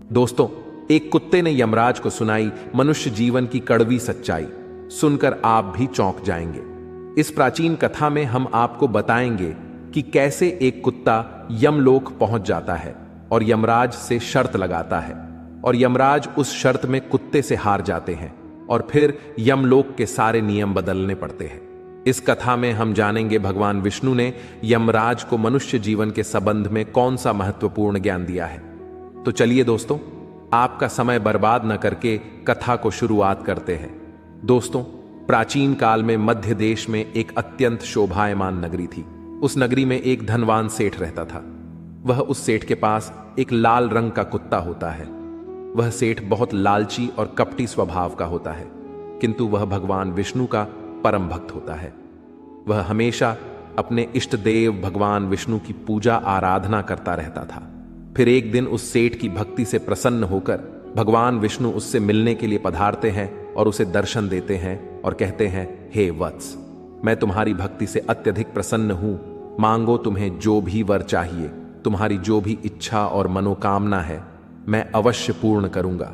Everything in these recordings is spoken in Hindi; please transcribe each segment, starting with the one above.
दोस्तों, एक कुत्ते ने यमराज को सुनाई मनुष्य जीवन की कड़वी सच्चाई। सुनकर आप भी चौंक जाएंगे। इस प्राचीन कथा में हम आपको बताएंगे कि कैसे एक कुत्ता यमलोक पहुंच जाता है और यमराज से शर्त लगाता है, और यमराज उस शर्त में कुत्ते से हार जाते हैं और फिर यमलोक के सारे नियम बदलने पड़ते हैं। इस कथा में हम जानेंगे भगवान विष्णु ने यमराज को मनुष्य जीवन के संबंध में कौन सा महत्वपूर्ण ज्ञान दिया है। तो चलिए दोस्तों, आपका समय बर्बाद न करके कथा को शुरुआत करते हैं। दोस्तों, प्राचीन काल में मध्य देश में एक अत्यंत शोभायमान नगरी थी। उस नगरी में एक धनवान सेठ रहता था। वह उस सेठ के पास एक लाल रंग का कुत्ता होता है। वह सेठ बहुत लालची और कपटी स्वभाव का होता है, किंतु वह भगवान विष्णु का परम भक्त होता है। वह हमेशा अपने इष्ट देव भगवान विष्णु की पूजा आराधना करता रहता था। फिर एक दिन उस सेठ की भक्ति से प्रसन्न होकर भगवान विष्णु उससे मिलने के लिए पधारते हैं और उसे दर्शन देते हैं और कहते हैं, हे वत्स, मैं तुम्हारी भक्ति से अत्यधिक प्रसन्न हूं। मांगो, तुम्हें जो भी वर चाहिए, तुम्हारी जो भी इच्छा और मनोकामना है, मैं अवश्य पूर्ण करूंगा।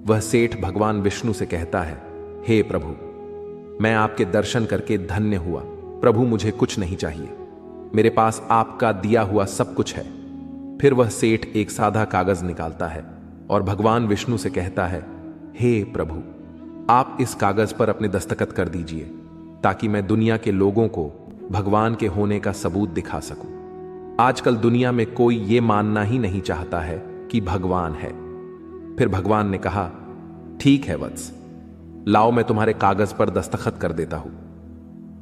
वह सेठ भगवान विष्णु से कहता है, हे प्रभु, मैं आपके दर्शन करके धन्य हुआ। प्रभु, मुझे कुछ नहीं चाहिए, मेरे पास आपका दिया हुआ सब कुछ है। फिर वह सेठ एक सादा कागज निकालता है और भगवान विष्णु से कहता है, हे प्रभु, आप इस कागज पर अपने दस्तखत कर दीजिए ताकि मैं दुनिया के लोगों को भगवान के होने का सबूत दिखा सकूं। आजकल दुनिया में कोई ये मानना ही नहीं चाहता है कि भगवान है। फिर भगवान ने कहा, ठीक है वत्स, लाओ, मैं तुम्हारे कागज पर दस्तखत कर देता हूं।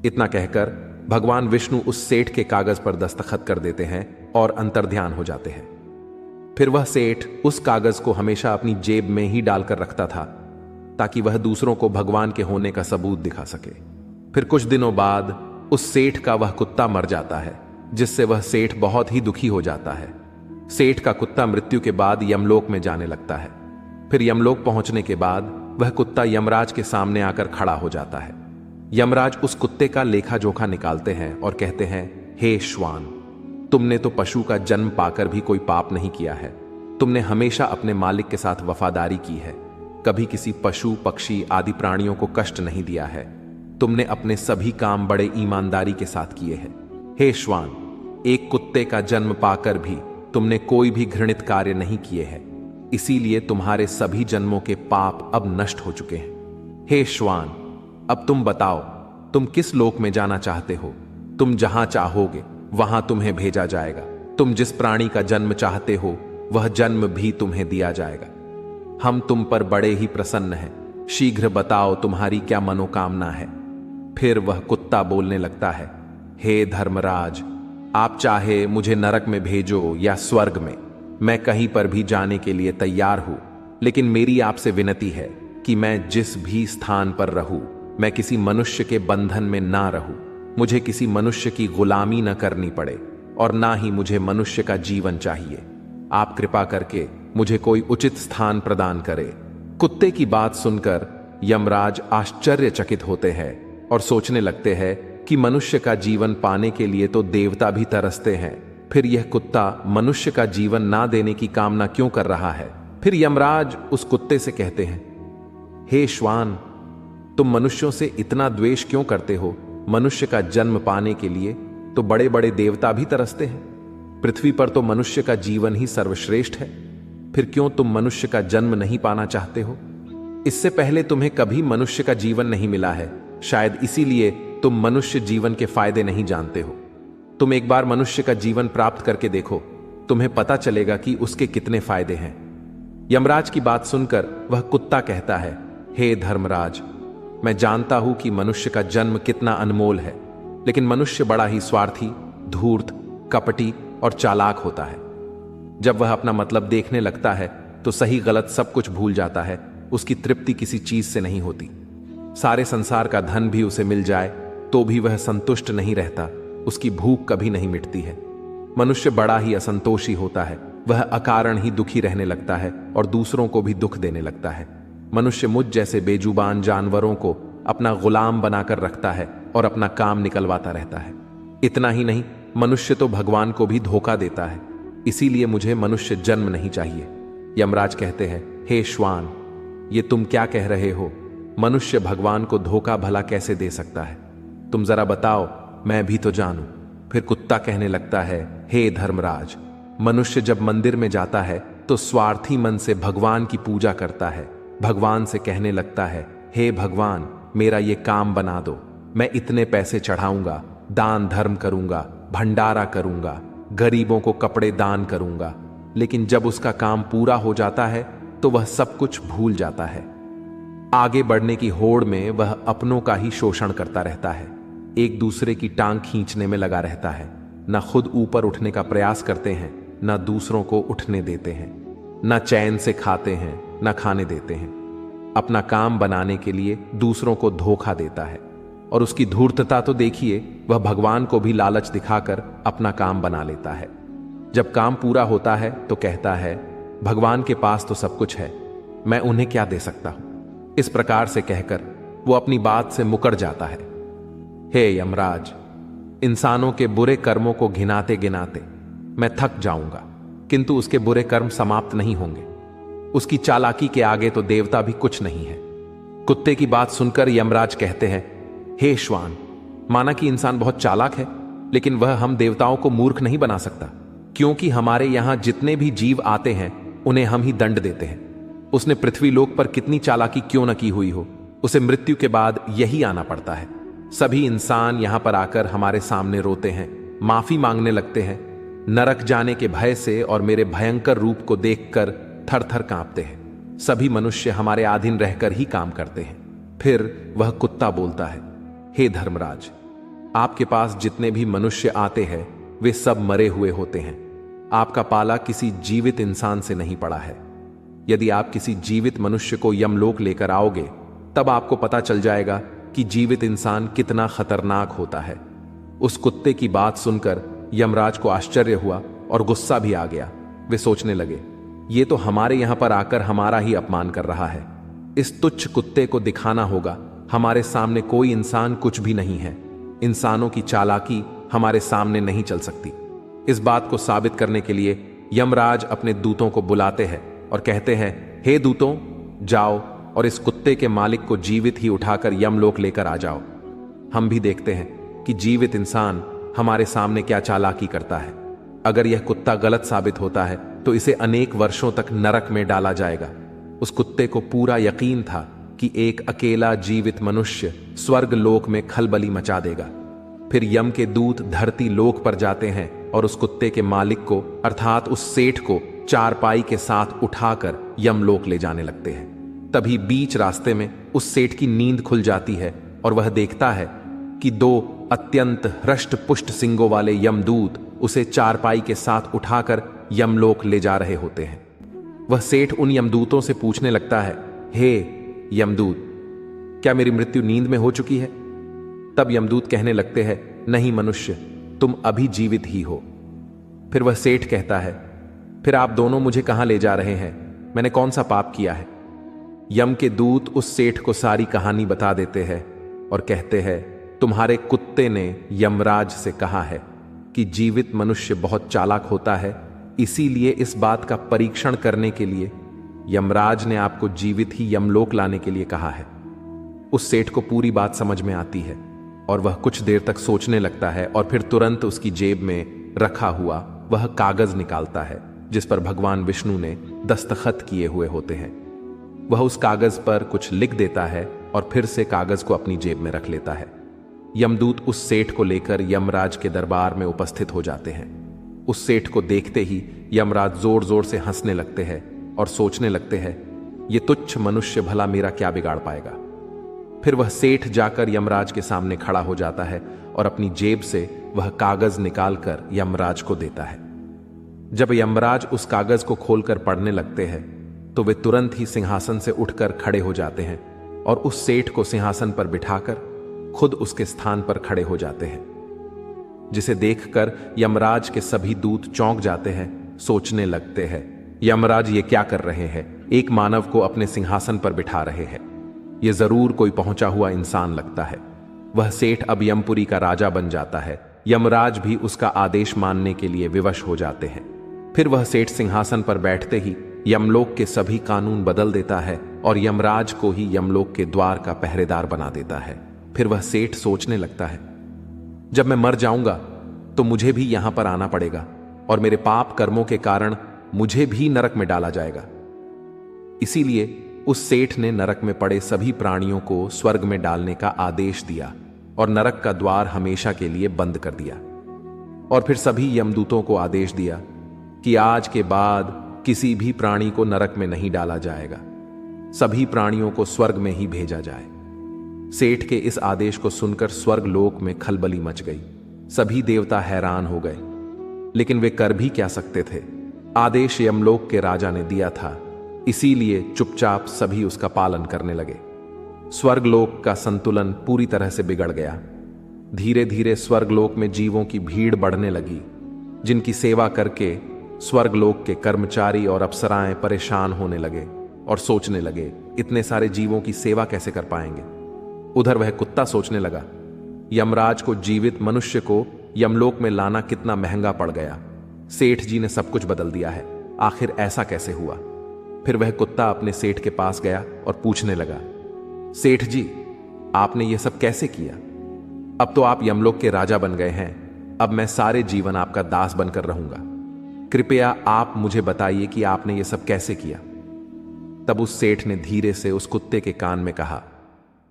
इतना कहकर भगवान विष्णु उस सेठ के कागज पर दस्तखत कर देते हैं और अंतर्ध्यान हो जाते हैं। फिर वह सेठ उस कागज को हमेशा अपनी जेब में ही डालकर रखता था ताकि वह दूसरों को भगवान के होने का सबूत दिखा सके। फिर कुछ दिनों बाद उस सेठ का वह कुत्ता मर जाता है, जिससे वह सेठ बहुत ही दुखी हो जाता है। सेठ का कुत्ता मृत्यु के बाद यमलोक में जाने लगता है। फिर यमलोक पहुंचने के बाद वह कुत्ता यमराज के सामने आकर खड़ा हो जाता है। यमराज उस कुत्ते का लेखा जोखा निकालते हैं और कहते हैं, हे श्वान, तुमने तो पशु का जन्म पाकर भी कोई पाप नहीं किया है। तुमने हमेशा अपने मालिक के साथ वफादारी की है, कभी किसी पशु पक्षी आदि प्राणियों को कष्ट नहीं दिया है। तुमने अपने सभी काम बड़े ईमानदारी के साथ किए हैं। हे श्वान, एक कुत्ते का जन्म पाकर भी तुमने कोई भी घृणित कार्य नहीं किए हैं, इसीलिए तुम्हारे सभी जन्मों के पाप अब नष्ट हो चुके हैं। हे श्वान, अब तुम बताओ, तुम किस लोक में जाना चाहते हो? तुम जहां चाहोगे वहां तुम्हें भेजा जाएगा। तुम जिस प्राणी का जन्म चाहते हो वह जन्म भी तुम्हें दिया जाएगा। हम तुम पर बड़े ही प्रसन्न हैं। शीघ्र बताओ, तुम्हारी क्या मनोकामना है? फिर वह कुत्ता बोलने लगता है, हे धर्मराज, आप चाहे मुझे नरक में भेजो या स्वर्ग में, मैं कहीं पर भी जाने के लिए तैयार हूं। लेकिन मेरी आपसे विनती है कि मैं जिस भी स्थान पर रहूं, मैं किसी मनुष्य के बंधन में ना रहूं, मुझे किसी मनुष्य की गुलामी न करनी पड़े और ना ही मुझे मनुष्य का जीवन चाहिए। आप कृपा करके मुझे कोई उचित स्थान प्रदान करें। कुत्ते की बात सुनकर यमराज आश्चर्यचकित होते हैं और सोचने लगते हैं कि मनुष्य का जीवन पाने के लिए तो देवता भी तरसते हैं, फिर यह कुत्ता मनुष्य का जीवन ना देने की कामना क्यों कर रहा है? फिर यमराज उस कुत्ते से कहते हैं, हे श्वान, तुम मनुष्यों से इतना द्वेष क्यों करते हो? मनुष्य का जन्म पाने के लिए तो बड़े बड़े देवता भी तरसते हैं। पृथ्वी पर तो मनुष्य का जीवन ही सर्वश्रेष्ठ है, फिर क्यों तुम मनुष्य का जन्म नहीं पाना चाहते हो? इससे पहले तुम्हें कभी मनुष्य का जीवन नहीं मिला है, शायद इसीलिए तुम मनुष्य जीवन के फायदे नहीं जानते हो। तुम एक बार मनुष्य का जीवन प्राप्त करके देखो, तुम्हें पता चलेगा कि उसके कितने फायदे हैं। यमराज की बात सुनकर वह कुत्ता कहता है, हे धर्मराज, मैं जानता हूं कि मनुष्य का जन्म कितना अनमोल है, लेकिन मनुष्य बड़ा ही स्वार्थी, धूर्त, कपटी और चालाक होता है। जब वह अपना मतलब देखने लगता है तो सही गलत सब कुछ भूल जाता है। उसकी तृप्ति किसी चीज से नहीं होती। सारे संसार का धन भी उसे मिल जाए तो भी वह संतुष्ट नहीं रहता। उसकी भूख कभी नहीं मिटती है। मनुष्य बड़ा ही असंतोषी होता है। वह अकारण ही दुखी रहने लगता है और दूसरों को भी दुख देने लगता है। मनुष्य मुझ जैसे बेजुबान जानवरों को अपना गुलाम बनाकर रखता है और अपना काम निकलवाता रहता है। इतना ही नहीं, मनुष्य तो भगवान को भी धोखा देता है। इसीलिए मुझे मनुष्य जन्म नहीं चाहिए। यमराज कहते हैं, हे श्वान, ये तुम क्या कह रहे हो? मनुष्य भगवान को धोखा भला कैसे दे सकता है? तुम जरा बताओ, मैं भी तो जानूं। फिर कुत्ता कहने लगता है, हे धर्मराज, मनुष्य जब मंदिर में जाता है तो स्वार्थी मन से भगवान की पूजा करता है। भगवान से कहने लगता है, हे भगवान, मेरा ये काम बना दो, मैं इतने पैसे चढ़ाऊंगा, दान धर्म करूंगा, भंडारा करूंगा, गरीबों को कपड़े दान करूंगा। लेकिन जब उसका काम पूरा हो जाता है तो वह सब कुछ भूल जाता है। आगे बढ़ने की होड़ में वह अपनों का ही शोषण करता रहता है, एक दूसरे की टांग खींचने में लगा रहता है। न खुद ऊपर उठने का प्रयास करते हैं, न दूसरों को उठने देते हैं, न चैन से खाते हैं, न खाने देते हैं। अपना काम बनाने के लिए दूसरों को धोखा देता है। और उसकी धूर्तता तो देखिए, वह भगवान को भी लालच दिखाकर अपना काम बना लेता है। जब काम पूरा होता है तो कहता है, भगवान के पास तो सब कुछ है, मैं उन्हें क्या दे सकता हूं। इस प्रकार से कहकर वो अपनी बात से मुकर जाता है। हे यमराज, इंसानों के बुरे कर्मों को गिनाते गिनाते मैं थक जाऊंगा, किंतु उसके बुरे कर्म समाप्त नहीं होंगे। उसकी चालाकी के आगे तो देवता भी कुछ नहीं है। कुत्ते की बात सुनकर यमराज कहते हैं, हे श्वान, माना कि इंसान बहुत चालाक है, लेकिन वह हम देवताओं को मूर्ख नहीं बना सकता, क्योंकि हमारे यहां जितने भी जीव आते हैं उन्हें हम ही दंड देते हैं। उसने पृथ्वी लोक पर कितनी चालाकी क्यों न की हुई हो, उसे मृत्यु के बाद यही आना पड़ता है। सभी इंसान यहां पर आकर हमारे सामने रोते हैं, माफी मांगने लगते हैं, नरक जाने के भय से और मेरे भयंकर रूप को देखकर थर थर कांपते हैं। सभी मनुष्य हमारे अधीन रहकर ही काम करते हैं। फिर वह कुत्ता बोलता है, हे धर्मराज, आपके पास जितने भी मनुष्य आते हैं वे सब मरे हुए होते हैं। आपका पाला किसी जीवित इंसान से नहीं पड़ा है। यदि आप किसी जीवित मनुष्य को यमलोक लेकर आओगे तब आपको पता चल जाएगा कि जीवित इंसान कितना खतरनाक होता है। उस कुत्ते की बात सुनकर यमराज को आश्चर्य हुआ और गुस्सा भी आ गया। वे सोचने लगे, ये तो हमारे यहां पर आकर हमारा ही अपमान कर रहा है। इस तुच्छ कुत्ते को दिखाना होगा हमारे सामने कोई इंसान कुछ भी नहीं है। इंसानों की चालाकी हमारे सामने नहीं चल सकती। इस बात को साबित करने के लिए यमराज अपने दूतों को बुलाते हैं और कहते हैं, हे दूतों, जाओ और इस कुत्ते के मालिक को जीवित ही उठाकर यमलोक लेकर आ जाओ। हम भी देखते हैं कि जीवित इंसान हमारे सामने क्या चालाकी करता है। अगर यह कुत्ता गलत साबित होता है तो इसे अनेक वर्षों तक नरक में डाला जाएगा। उस कुत्ते को पूरा यकीन था कि एक अकेला जीवित मनुष्य स्वर्ग लोक में खलबली मचा देगा। फिर यम के दूत धरती लोक पर जाते हैं और उस कुत्ते के मालिक को अर्थात उस सेठ को चारपाई के साथ उठाकर यमलोक ले जाने लगते हैं। तभी बीच रास्ते में उस सेठ की नींद खुल जाती है और वह देखता है कि दो अत्यंत हृष्ट पुष्ट सिंगों वाले यमदूत उसे चारपाई के साथ उठाकर यमलोक ले जा रहे होते हैं। वह सेठ उन यमदूतों से पूछने लगता है, हे यमदूत, क्या मेरी मृत्यु नींद में हो चुकी है? तब यमदूत कहने लगते हैं, नहीं मनुष्य, तुम अभी जीवित ही हो। फिर वह सेठ कहता है, फिर आप दोनों मुझे कहां ले जा रहे हैं? मैंने कौन सा पाप किया है? यम के दूत उस सेठ को सारी कहानी बता देते हैं और कहते हैं, तुम्हारे कुत्ते ने यमराज से कहा है कि जीवित मनुष्य बहुत चालाक होता है, इसीलिए इस बात का परीक्षण करने के लिए यमराज ने आपको जीवित ही यमलोक लाने के लिए कहा है। उस सेठ को पूरी बात समझ में आती है और वह कुछ देर तक सोचने लगता है और फिर तुरंत उसकी जेब में रखा हुआ वह कागज निकालता है जिस पर भगवान विष्णु ने दस्तखत किए हुए होते हैं। वह उस कागज पर कुछ लिख देता है और फिर से कागज को अपनी जेब में रख लेता है। यमदूत उस सेठ को लेकर यमराज के दरबार में उपस्थित हो जाते हैं। उस सेठ को देखते ही यमराज जोर जोर से हंसने लगते हैं और सोचने लगते हैं, ये तुच्छ मनुष्य भला मेरा क्या बिगाड़ पाएगा। फिर वह सेठ जाकर यमराज के सामने खड़ा हो जाता है और अपनी जेब से वह कागज निकालकर यमराज को देता है। जब यमराज उस कागज को खोलकर पढ़ने लगते हैं तो वे तुरंत ही सिंहासन से उठकर खड़े हो जाते हैं और उस सेठ को सिंहासन पर बिठाकर खुद उसके स्थान पर खड़े हो जाते हैं, जिसे देखकर यमराज के सभी दूत चौंक जाते हैं, सोचने लगते हैं, यमराज ये क्या कर रहे हैं? एक मानव को अपने सिंहासन पर बिठा रहे हैं। यह जरूर कोई पहुंचा हुआ इंसान लगता है। वह सेठ अब यमपुरी का राजा बन जाता है। यमराज भी उसका आदेश मानने के लिए विवश हो जाते हैं। फिर वह सेठ सिंहासन पर बैठते ही यमलोक के सभी कानून बदल देता है और यमराज को ही यमलोक के द्वार का पहरेदार बना देता है। फिर वह सेठ सोचने लगता है, जब मैं मर जाऊंगा तो मुझे भी यहां पर आना पड़ेगा और मेरे पाप कर्मों के कारण मुझे भी नरक में डाला जाएगा। इसीलिए उस सेठ ने नरक में पड़े सभी प्राणियों को स्वर्ग में डालने का आदेश दिया और नरक का द्वार हमेशा के लिए बंद कर दिया। और फिर सभी यमदूतों को आदेश दिया कि आज के बाद किसी भी प्राणी को नरक में नहीं डाला जाएगा, सभी प्राणियों को स्वर्ग में ही भेजा जाए। सेठ के इस आदेश को सुनकर स्वर्ग लोक में खलबली मच गई। सभी देवता हैरान हो गए, लेकिन वे कर भी क्या सकते थे। आदेश यमलोक के राजा ने दिया था, इसीलिए चुपचाप सभी उसका पालन करने लगे। स्वर्गलोक का संतुलन पूरी तरह से बिगड़ गया। धीरे धीरे स्वर्गलोक में जीवों की भीड़ बढ़ने लगी, जिनकी सेवा करके स्वर्गलोक के कर्मचारी और अप्सराएं परेशान होने लगे और सोचने लगे, इतने सारे जीवों की सेवा कैसे कर पाएंगे। उधर वह कुत्ता सोचने लगा, यमराज को जीवित मनुष्य को यमलोक में लाना कितना महंगा पड़ गया। सेठ जी ने सब कुछ बदल दिया है, आखिर ऐसा कैसे हुआ। फिर वह कुत्ता अपने सेठ के पास गया और पूछने लगा, सेठ जी, आपने यह सब कैसे किया? अब तो आप यमलोक के राजा बन गए हैं, अब मैं सारे जीवन आपका दास बनकर रहूंगा। कृपया आप मुझे बताइए कि आपने यह सब कैसे किया। तब उस सेठ ने धीरे से उस कुत्ते के कान में कहा,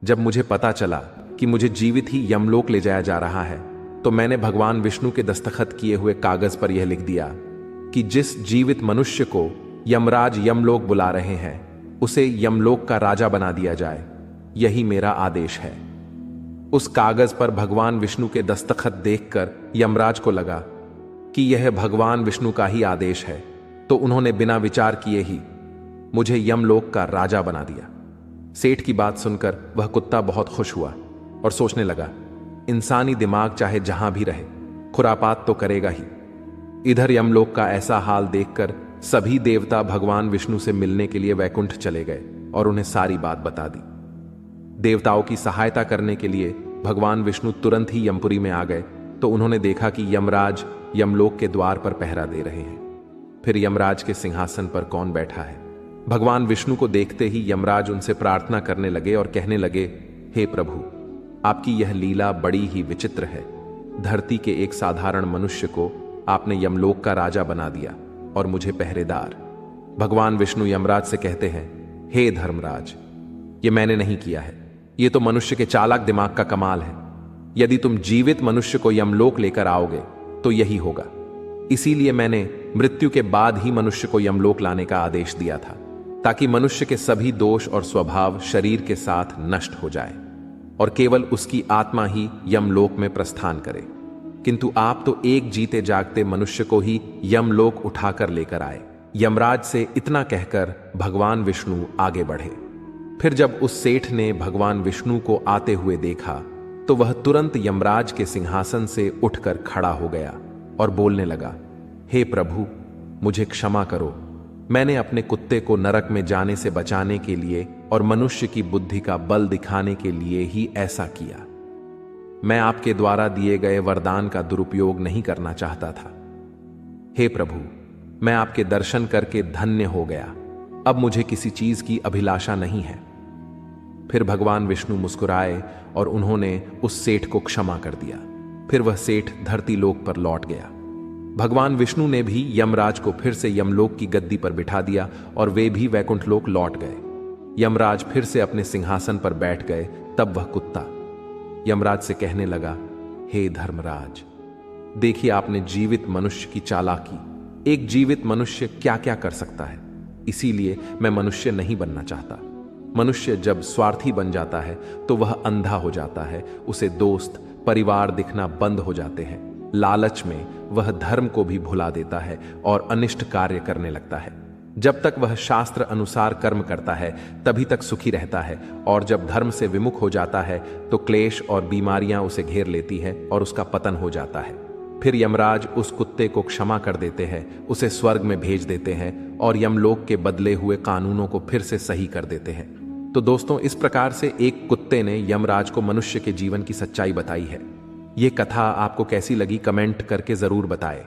जब मुझे पता चला कि मुझे जीवित ही यमलोक ले जाया जा रहा है, तो मैंने भगवान विष्णु के दस्तखत किए हुए कागज पर यह लिख दिया कि जिस जीवित मनुष्य को यमराज यमलोक बुला रहे हैं, उसे यमलोक का राजा बना दिया जाए। यही मेरा आदेश है। उस कागज पर भगवान विष्णु के दस्तखत देखकर यमराज को लगा कि यह भगवान विष्णु का ही आदेश है, तो उन्होंने बिना विचार किए ही मुझे यमलोक का राजा बना दिया। सेठ की बात सुनकर वह कुत्ता बहुत खुश हुआ और सोचने लगा, इंसानी दिमाग चाहे जहां भी रहे, खुरापात तो करेगा ही। इधर यमलोक का ऐसा हाल देखकर सभी देवता भगवान विष्णु से मिलने के लिए वैकुंठ चले गए और उन्हें सारी बात बता दी। देवताओं की सहायता करने के लिए भगवान विष्णु तुरंत ही यमपुरी में आ गए, तो उन्होंने देखा कि यमराज यमलोक के द्वार पर पहरा दे रहे हैं। फिर यमराज के सिंहासन पर कौन बैठा है? भगवान विष्णु को देखते ही यमराज उनसे प्रार्थना करने लगे और कहने लगे, हे प्रभु, आपकी यह लीला बड़ी ही विचित्र है। धरती के एक साधारण मनुष्य को आपने यमलोक का राजा बना दिया और मुझे पहरेदार। भगवान विष्णु यमराज से कहते हैं, हे धर्मराज, ये मैंने नहीं किया है, ये तो मनुष्य के चालाक दिमाग का कमाल है। यदि तुम जीवित मनुष्य को यमलोक लेकर आओगे तो यही होगा। इसीलिए मैंने मृत्यु के बाद ही मनुष्य को यमलोक लाने का आदेश दिया था, ताकि मनुष्य के सभी दोष और स्वभाव शरीर के साथ नष्ट हो जाए और केवल उसकी आत्मा ही यमलोक में प्रस्थान करे। किंतु आप तो एक जीते जागते मनुष्य को ही यमलोक उठाकर लेकर आए। यमराज से इतना कहकर भगवान विष्णु आगे बढ़े। फिर जब उस सेठ ने भगवान विष्णु को आते हुए देखा, तो वह तुरंत यमराज के सिंहासन से उठकर खड़ा हो गया और बोलने लगा, हे प्रभु, मुझे क्षमा करो। मैंने अपने कुत्ते को नरक में जाने से बचाने के लिए और मनुष्य की बुद्धि का बल दिखाने के लिए ही ऐसा किया। मैं आपके द्वारा दिए गए वरदान का दुरुपयोग नहीं करना चाहता था। हे प्रभु, मैं आपके दर्शन करके धन्य हो गया। अब मुझे किसी चीज की अभिलाषा नहीं है। फिर भगवान विष्णु मुस्कुराए और उन्होंने उस सेठ को क्षमा कर दिया। फिर वह सेठ धरती लोक पर लौट गया। भगवान विष्णु ने भी यमराज को फिर से यमलोक की गद्दी पर बिठा दिया और वे भी वैकुंठ लोक लौट गए। यमराज फिर से अपने सिंहासन पर बैठ गए। तब वह कुत्ता यमराज से कहने लगा, हे धर्मराज, देखिए आपने जीवित मनुष्य की चालाकी। एक जीवित मनुष्य क्या क्या कर सकता है, इसीलिए मैं मनुष्य नहीं बनना चाहता। मनुष्य जब स्वार्थी बन जाता है तो वह अंधा हो जाता है, उसे दोस्त परिवार दिखना बंद हो जाते हैं। लालच में वह धर्म को भी भुला देता है और अनिष्ट कार्य करने लगता है। जब तक वह शास्त्र अनुसार कर्म करता है तभी तक सुखी रहता है, और जब धर्म से विमुख हो जाता है तो क्लेश और बीमारियां उसे घेर लेती है और उसका पतन हो जाता है। फिर यमराज उस कुत्ते को क्षमा कर देते हैं, उसे स्वर्ग में भेज देते हैं और यमलोक के बदले हुए कानूनों को फिर से सही कर देते हैं। तो दोस्तों, इस प्रकार से एक कुत्ते ने यमराज को मनुष्य के जीवन की सच्चाई बताई है। ये कथा आपको कैसी लगी कमेंट करके जरूर बताएं।